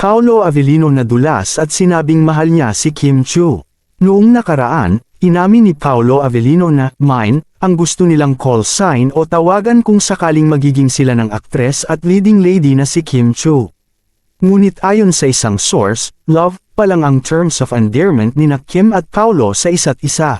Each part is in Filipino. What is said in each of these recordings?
Paolo Avellino nadulas at sinabing mahal niya si Kim Chiu. Noong nakaraan, inamin ni Paolo Avellino na "mine" ang gusto nilang call sign o tawagan kung sakaling magiging sila ng aktres at leading lady na si Kim Chiu. Ngunit ayon sa isang source, love pa lang ang terms of endearment ni Kim at Paolo sa isa't isa.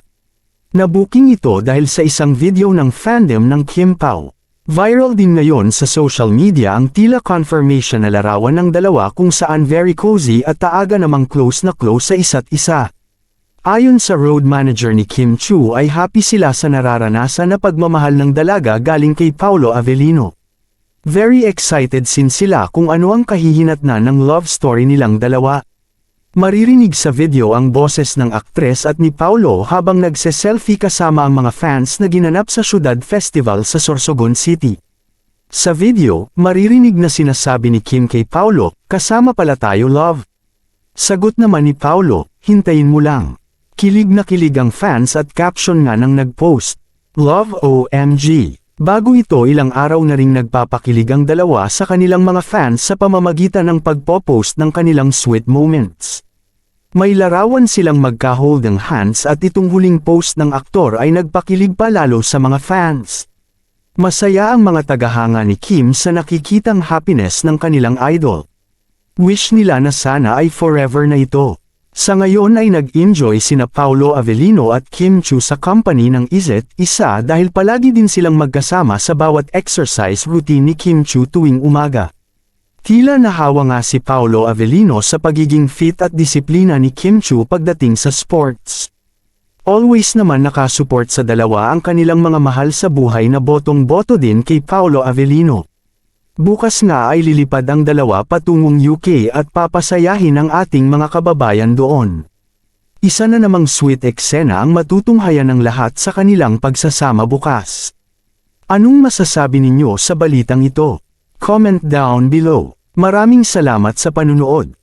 Nabuking ito dahil sa isang video ng fandom ng Kim Pao. Viral din ngayon sa social media ang tila confirmation na larawan ng dalawa kung saan very cozy at taaga namang close na close sa isa't isa. Ayon sa road manager ni Kim Chiu ay happy sila sa nararanasan na pagmamahal ng dalaga galing kay Paolo Avellino. Very excited sila kung ano ang kahihinatnan ng love story nilang dalawa. Maririnig sa video ang boses ng aktres at ni Paolo habang nagse-selfie kasama ang mga fans na ginanap sa Syudad Festival sa Sorsogon City. Sa video, maririnig na sinasabi ni Kim kay Paolo, "Kasama pala tayo, love." Sagot naman ni Paolo, "Hintayin mo lang." Kilig na kilig ang fans at caption nga ng nag-post, "Love OMG." Bago ito ilang araw na ring nagpapakilig ang dalawa sa kanilang mga fans sa pamamagitan ng pagpo-post ng kanilang sweet moments. May larawan silang magka-holding hands at itong huling post ng aktor ay nagpakilig pa lalo sa mga fans. Masaya ang mga tagahanga ni Kim sa nakikitang happiness ng kanilang idol. Wish nila na sana ay forever na ito. Sa ngayon ay nag-enjoy sina Paolo Avellino at Kim Chiu sa company ng isa't isa dahil palagi din silang magkasama sa bawat exercise routine ni Kim Chiu tuwing umaga. Tila nahawa nga si Paolo Avellino sa pagiging fit at disiplina ni Kim Chiu pagdating sa sports. Always naman nakasupport sa dalawa ang kanilang mga mahal sa buhay na botong-boto din kay Paolo Avellino. Bukas nga ay lilipad ang dalawa patungong UK at papasayahin ang ating mga kababayan doon. Isa na namang sweet eksena ang matutunghayan ng lahat sa kanilang pagsasama bukas. Anong masasabi ninyo sa balitang ito? Comment down below. Maraming salamat sa panunood.